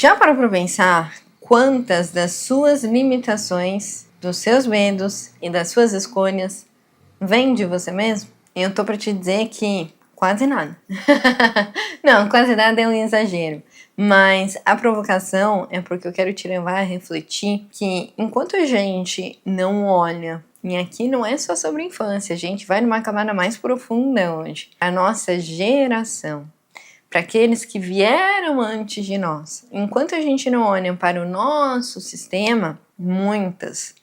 Já parou para pensar quantas das suas limitações, dos seus medos e das suas escolhas vêm de você mesmo? Eu tô para te dizer que quase nada. Não, quase nada é um exagero. Mas a provocação é porque eu quero te levar a refletir que enquanto a gente não olha, e aqui não é só sobre infância, a gente vai numa camada mais profunda hoje, a nossa geração, para aqueles que vieram antes de nós. Enquanto a gente não olha para o nosso sistema, muitas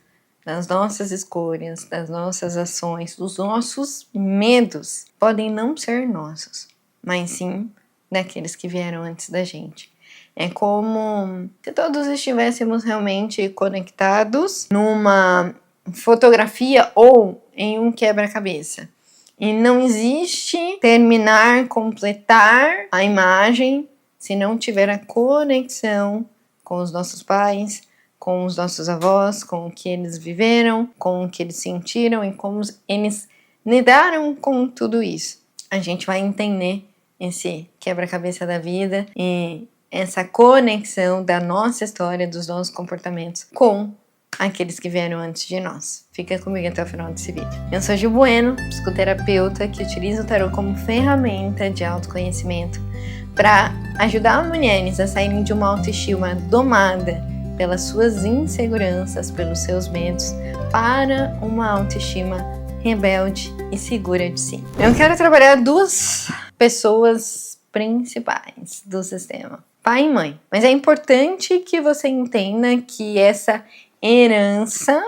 das nossas escolhas, das nossas ações, dos nossos medos podem não ser nossos, mas sim daqueles que vieram antes da gente. É como se todos estivéssemos realmente conectados numa fotografia ou em um quebra-cabeça. E não existe terminar, completar a imagem se não tiver a conexão com os nossos pais, com os nossos avós, com o que eles viveram, com o que eles sentiram e como eles lidaram com tudo isso. A gente vai entender esse quebra-cabeça da vida e essa conexão da nossa história, dos nossos comportamentos com aqueles que vieram antes de nós. Fica comigo até o final desse vídeo. Eu sou Gil Bueno, psicoterapeuta que utiliza o tarot como ferramenta de autoconhecimento para ajudar mulheres a saírem de uma autoestima domada pelas suas inseguranças, pelos seus medos, para uma autoestima rebelde e segura de si. Eu quero trabalhar duas pessoas principais do sistema, pai e mãe. Mas é importante que você entenda que essa herança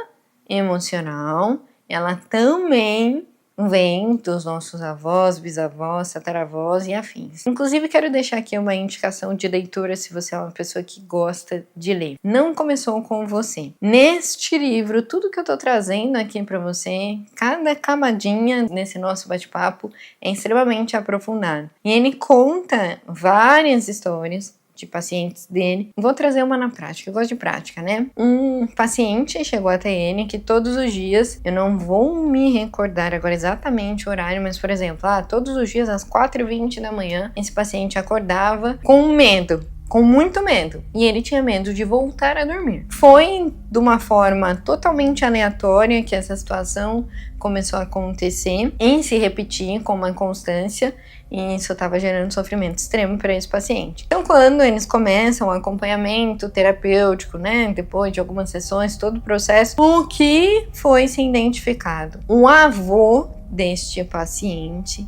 emocional, ela também vem dos nossos avós, bisavós, tataravós e afins. Inclusive, quero deixar aqui uma indicação de leitura se você é uma pessoa que gosta de ler. Não começou com você. Neste livro, tudo que eu tô trazendo aqui para você, cada camadinha nesse nosso bate-papo é extremamente aprofundado. E ele conta várias histórias de pacientes dele. Vou trazer uma na prática, eu gosto de prática, né? Um paciente chegou até ele que todos os dias, eu não vou me recordar agora exatamente o horário, mas por exemplo, todos os dias às 4h20 da manhã, esse paciente acordava com medo, com muito medo, e ele tinha medo de voltar a dormir. Foi de uma forma totalmente aleatória que essa situação começou a acontecer e se repetir com uma constância, e isso estava gerando sofrimento extremo para esse paciente. Então, quando eles começam o acompanhamento terapêutico, né, depois de algumas sessões, todo o processo, o que foi se identificado? O avô deste paciente,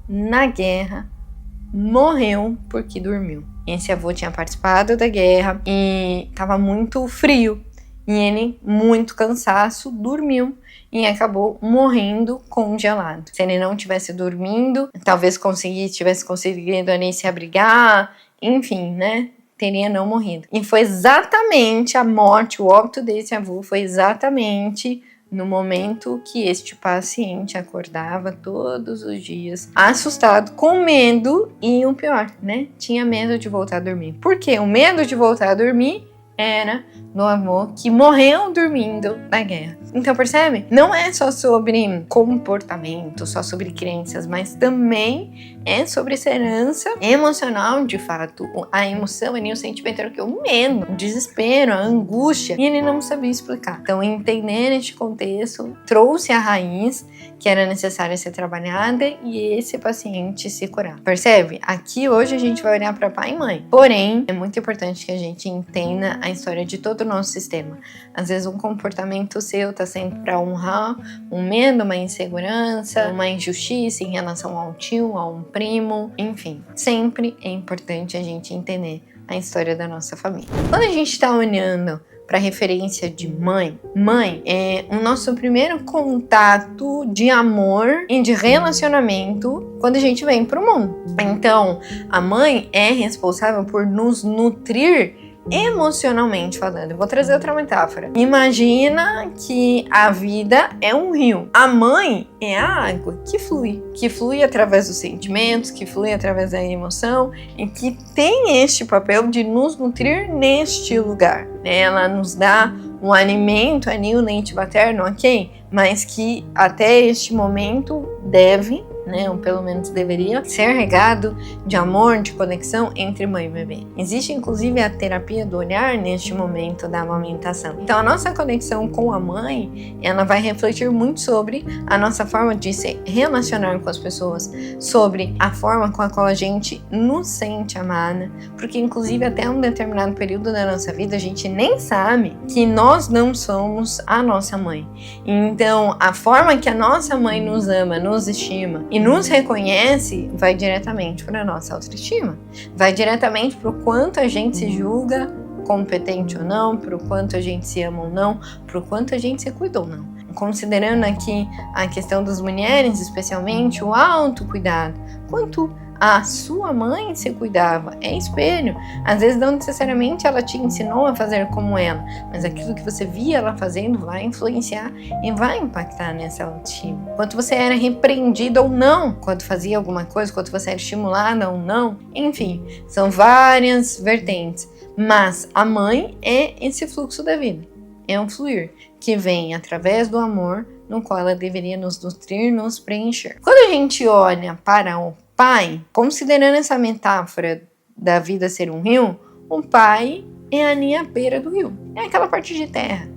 na guerra, morreu porque dormiu. Esse avô tinha participado da guerra e estava muito frio. E ele, muito cansaço, dormiu e acabou morrendo congelado. Se ele não tivesse dormindo, talvez tivesse conseguido ali se abrigar, enfim, né? Teria não morrido. E foi exatamente a morte, o óbito desse avô foi exatamente no momento que este paciente acordava todos os dias, assustado, com medo e o pior, né? Tinha medo de voltar a dormir. Por quê? O medo de voltar a dormir era do avô que morreu dormindo na guerra. Então percebe? Não é só sobre comportamento, só sobre crenças, mas também é sobre essa herança emocional de fato. A emoção ali, o sentimento era o medo, o desespero, a angústia, e ele não sabia explicar. Então entender este contexto trouxe a raiz que era necessária ser trabalhada e esse paciente se curar. Percebe? Aqui hoje a gente vai olhar para pai e mãe. Porém, é muito importante que a gente entenda a história de todo o nosso sistema. Às vezes um comportamento seu tá sendo para honrar um medo, uma insegurança, uma injustiça em relação ao tio, a um primo, enfim. Sempre é importante a gente entender a história da nossa família. Quando a gente está olhando para referência de mãe é o nosso primeiro contato de amor e de relacionamento quando a gente vem para o mundo. Então, a mãe é responsável por nos nutrir emocionalmente falando. Eu vou trazer outra metáfora. Imagina que a vida é um rio. A mãe é a água que flui através dos sentimentos, que flui através da emoção e que tem este papel de nos nutrir neste lugar. Ela nos dá um alimento, ali o leite materno, ok? Mas que até este momento deve né, ou pelo menos deveria, ser regado de amor, de conexão entre mãe e bebê. Existe inclusive a terapia do olhar neste momento da amamentação. Então a nossa conexão com a mãe, ela vai refletir muito sobre a nossa forma de se relacionar com as pessoas, sobre a forma com a qual a gente nos sente amada, porque inclusive até um determinado período da nossa vida a gente nem sabe que nós não somos a nossa mãe. Então a forma que a nossa mãe nos ama, nos estima e nos reconhece vai diretamente para a nossa autoestima, vai diretamente para o quanto a gente se julga competente ou não, para o quanto a gente se ama ou não, para o quanto a gente se cuida ou não. Considerando aqui a questão das mulheres, especialmente o autocuidado, quanto a sua mãe se cuidava, é espelho. Às vezes não necessariamente ela te ensinou a fazer como ela, mas aquilo que você via ela fazendo vai influenciar e vai impactar nessa autoestima. Quanto você era repreendida ou não quando fazia alguma coisa, quanto você era estimulada ou não, enfim, são várias vertentes. Mas a mãe é esse fluxo da vida, é um fluir que vem através do amor, no qual ela deveria nos nutrir, nos preencher. Quando a gente olha para o pai, considerando essa metáfora da vida ser um rio, o pai é a linha beira do rio. É aquela parte de terra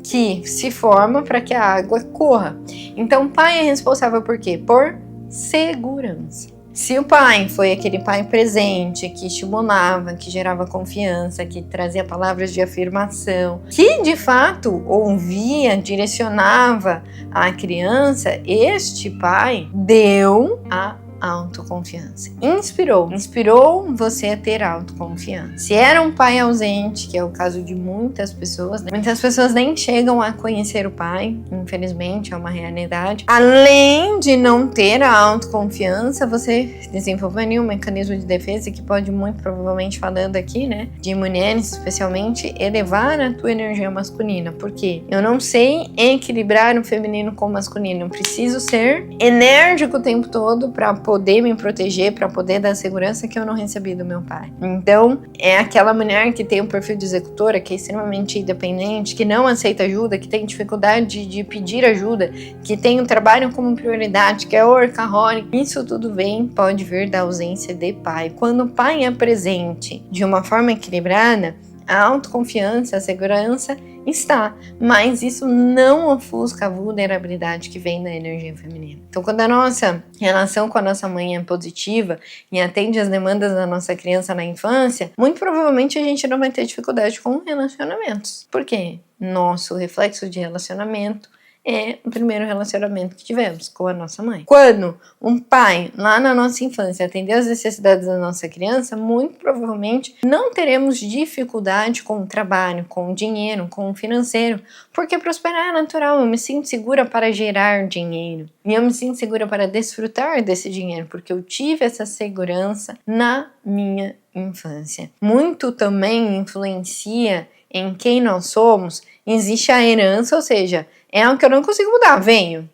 que se forma para que a água corra. Então o pai é responsável por quê? Por segurança. Se o pai foi aquele pai presente, que estimulava, que gerava confiança, que trazia palavras de afirmação, que de fato ouvia, direcionava a criança, este pai deu a autoconfiança. Inspirou você a ter autoconfiança. Se era um pai ausente, que é o caso de muitas pessoas, né? Muitas pessoas nem chegam a conhecer o pai, infelizmente, é uma realidade. Além de não ter a autoconfiança, você desenvolveria um mecanismo de defesa que pode, muito provavelmente, falando aqui, né, de mulheres especialmente, elevar a tua energia masculina. Por quê? Eu não sei equilibrar o feminino com o masculino. Eu preciso ser enérgico o tempo todo para poder me proteger, para poder dar segurança que eu não recebi do meu pai. Então, é aquela mulher que tem um perfil de executora, que é extremamente independente, que não aceita ajuda, que tem dificuldade de pedir ajuda, que tem o trabalho como prioridade, que é workaholic. Isso tudo pode vir da ausência de pai. Quando o pai é presente de uma forma equilibrada, a autoconfiança, a segurança está, mas isso não ofusca a vulnerabilidade que vem da energia feminina. Então, quando a nossa relação com a nossa mãe é positiva e atende às demandas da nossa criança na infância, muito provavelmente a gente não vai ter dificuldade com relacionamentos. Por quê? Nosso reflexo de relacionamento é o primeiro relacionamento que tivemos com a nossa mãe. Quando um pai, lá na nossa infância, atendeu às necessidades da nossa criança, muito provavelmente não teremos dificuldade com o trabalho, com o dinheiro, com o financeiro, porque prosperar é natural. Eu me sinto segura para gerar dinheiro e eu me sinto segura para desfrutar desse dinheiro, porque eu tive essa segurança na minha infância. Muito também influencia em quem nós somos, existe a herança, ou seja, é algo que eu não consigo mudar, veio,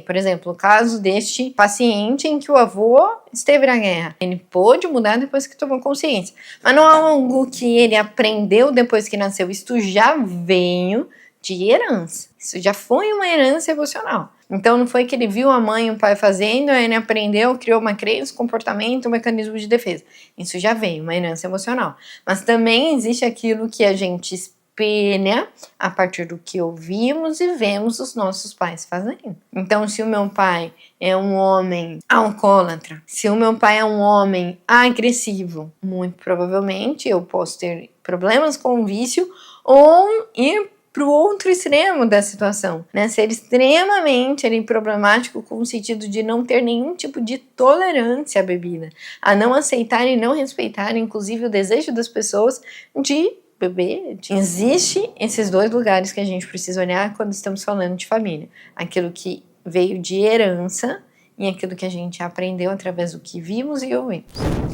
por exemplo, o caso deste paciente em que o avô esteve na guerra. Ele pôde mudar depois que tomou consciência, mas não é algo que ele aprendeu depois que nasceu, isto já veio de herança, isso já foi uma herança emocional. Então não foi que ele viu a mãe e o pai fazendo, aí ele aprendeu, criou uma crença, comportamento, um mecanismo de defesa. Isso já veio, uma herança emocional. Mas também existe aquilo que a gente espelha a partir do que ouvimos e vemos os nossos pais fazendo. Então, se o meu pai é um homem alcoólatra, se o meu pai é um homem agressivo, muito provavelmente eu posso ter problemas com o vício ou ir para o outro extremo da situação, ser extremamente problemático com o sentido de não ter nenhum tipo de tolerância à bebida, a não aceitar e não respeitar, inclusive, o desejo das pessoas de beber. Existe esses dois lugares que a gente precisa olhar quando estamos falando de família, aquilo que veio de herança e aquilo que a gente aprendeu através do que vimos e ouvimos.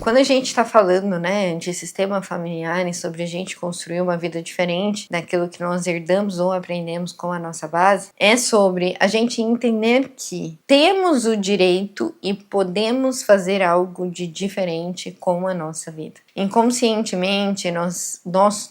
Quando a gente está falando, de sistema familiar e sobre a gente construir uma vida diferente daquilo que nós herdamos ou aprendemos com a nossa base, é sobre a gente entender que temos o direito e podemos fazer algo de diferente com a nossa vida. Inconscientemente, nós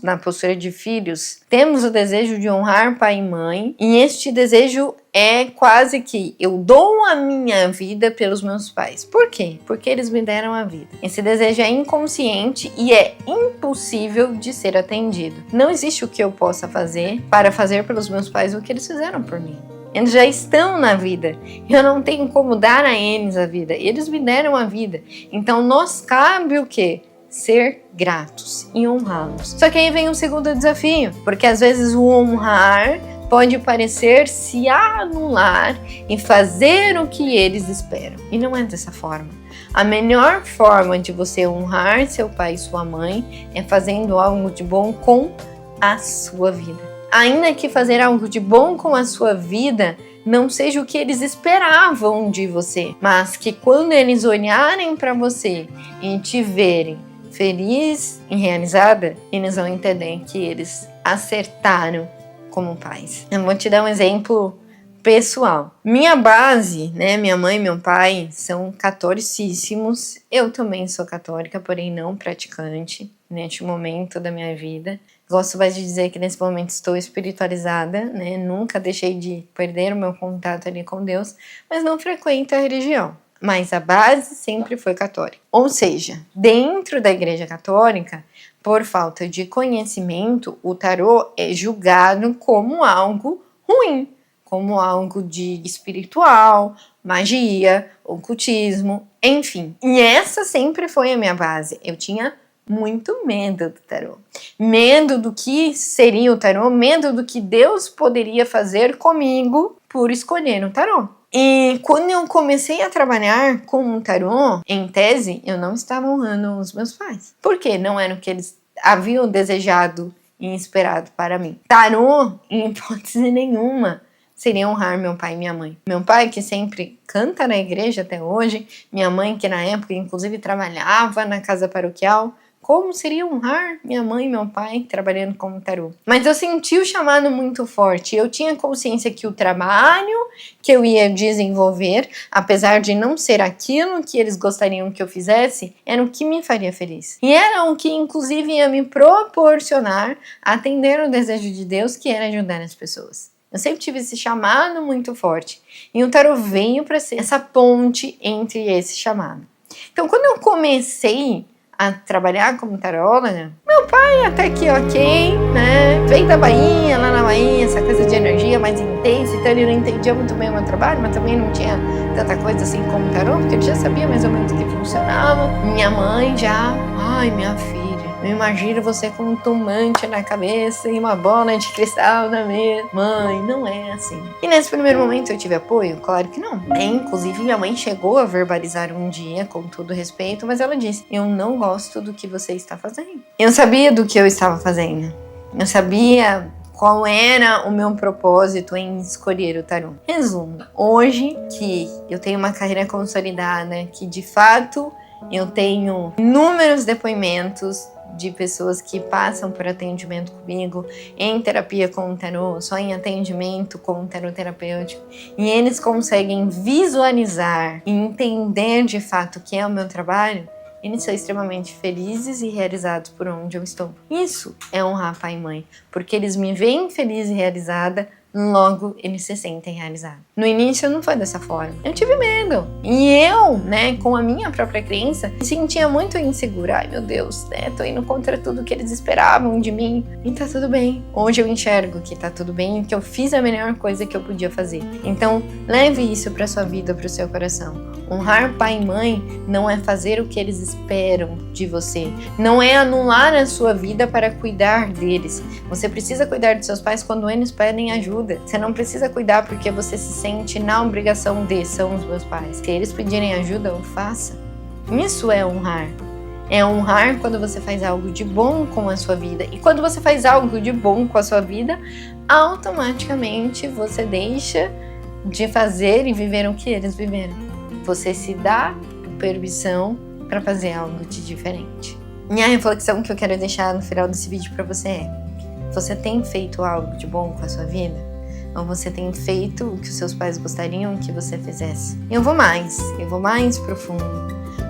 na postura de filhos, temos o desejo de honrar pai e mãe, e este desejo é quase que eu dou a minha vida pelos meus pais. Por quê? Porque eles me deram a vida. Esse desejo é inconsciente e é impossível de ser atendido. Não existe o que eu possa fazer para fazer pelos meus pais o que eles fizeram por mim. Eles já estão na vida. Eu não tenho como dar a eles a vida. Eles me deram a vida. Então, nos cabe o quê? Ser gratos e honrá-los. Só que aí vem um segundo desafio, porque às vezes o honrar pode parecer se anular e fazer o que eles esperam. E não é dessa forma. A melhor forma de você honrar seu pai e sua mãe é fazendo algo de bom com a sua vida. Ainda que fazer algo de bom com a sua vida não seja o que eles esperavam de você, mas que quando eles olharem para você e te verem feliz e realizada, eles vão entender que eles acertaram como pais. Eu vou te dar um exemplo pessoal. Minha base, né, minha mãe e meu pai são catolicíssimos. Eu também sou católica, porém não praticante neste momento da minha vida. Gosto mais de dizer que nesse momento estou espiritualizada, né? Nunca deixei de perder o meu contato ali com Deus, mas não frequento a religião. Mas a base sempre foi católica. Ou seja, dentro da Igreja Católica, por falta de conhecimento, o tarô é julgado como algo ruim, como algo de espiritual, magia, ocultismo, enfim. E essa sempre foi a minha base. Eu tinha muito medo do tarô. Medo do que seria o tarô, medo do que Deus poderia fazer comigo por escolher o tarô. E quando eu comecei a trabalhar com o tarô, em tese, eu não estava honrando os meus pais. Por quê? Não era o que eles haviam desejado e esperado para mim. Tarô, em hipótese nenhuma, seria honrar meu pai e minha mãe. Meu pai, que sempre canta na igreja até hoje, minha mãe, que na época, inclusive, trabalhava na casa paroquial. Como seria honrar minha mãe e meu pai trabalhando como tarô? Mas eu senti o chamado muito forte. Eu tinha consciência que o trabalho que eu ia desenvolver, apesar de não ser aquilo que eles gostariam que eu fizesse, era o que me faria feliz. E era o que, inclusive, ia me proporcionar atender o desejo de Deus, que era ajudar as pessoas. Eu sempre tive esse chamado muito forte. E o tarô veio para ser essa ponte entre esse chamado. Então, quando eu comecei a trabalhar como taróloga, meu pai até que ok, né? Veio da Bahia, lá na Bahia, essa coisa de energia mais intensa, então ele não entendia muito bem o meu trabalho, mas também não tinha tanta coisa assim como tarô, porque ele já sabia mais ou menos o que funcionava. Minha mãe já, ai, minha filha, eu imagino você com um tumbante na cabeça e uma bola de cristal na mesa. Mãe, não é assim. E nesse primeiro momento eu tive apoio? Claro que não. Inclusive, minha mãe chegou a verbalizar um dia, com todo respeito, mas ela disse: eu não gosto do que você está fazendo. Eu sabia do que eu estava fazendo. Eu sabia qual era o meu propósito em escolher o tarô. Resumo, hoje que eu tenho uma carreira consolidada, que de fato eu tenho inúmeros depoimentos de pessoas que passam por atendimento comigo, em terapia com o tarô, só em atendimento com o tarô terapêutico, e eles conseguem visualizar e entender de fato o que é o meu trabalho, eles são extremamente felizes e realizados por onde eu estou. Isso é honrar pai e mãe, porque eles me veem feliz e realizada, logo eles se sentem realizados. No início não foi dessa forma. Eu tive medo. E eu, né, com a minha própria crença, me sentia muito insegura. Ai, meu Deus, né, tô indo contra tudo que eles esperavam de mim. E tá tudo bem. Hoje eu enxergo que tá tudo bem, que eu fiz a melhor coisa que eu podia fazer. Então, leve isso pra sua vida, pro seu coração. Honrar pai e mãe não é fazer o que eles esperam de você. Não é anular a sua vida para cuidar deles. Você precisa cuidar de seus pais quando eles pedem ajuda. Você não precisa cuidar porque você se sente na obrigação de são os meus pais. Se eles pedirem ajuda, eu faça. Isso é honrar. É honrar quando você faz algo de bom com a sua vida. E quando você faz algo de bom com a sua vida, automaticamente você deixa de fazer e viver o que eles viveram. Você se dá permissão para fazer algo de diferente. E a reflexão que eu quero deixar no final desse vídeo para você é: você tem feito algo de bom com a sua vida? Ou você tem feito o que os seus pais gostariam que você fizesse? Eu vou mais profundo.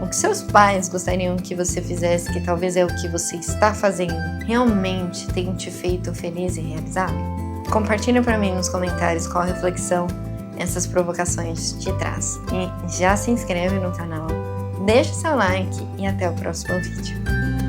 O que seus pais gostariam que você fizesse, que talvez é o que você está fazendo, realmente tem te feito feliz e realizado? Compartilha para mim nos comentários qual reflexão essas provocações te traz. E já se inscreve no canal, deixa seu like e até o próximo vídeo.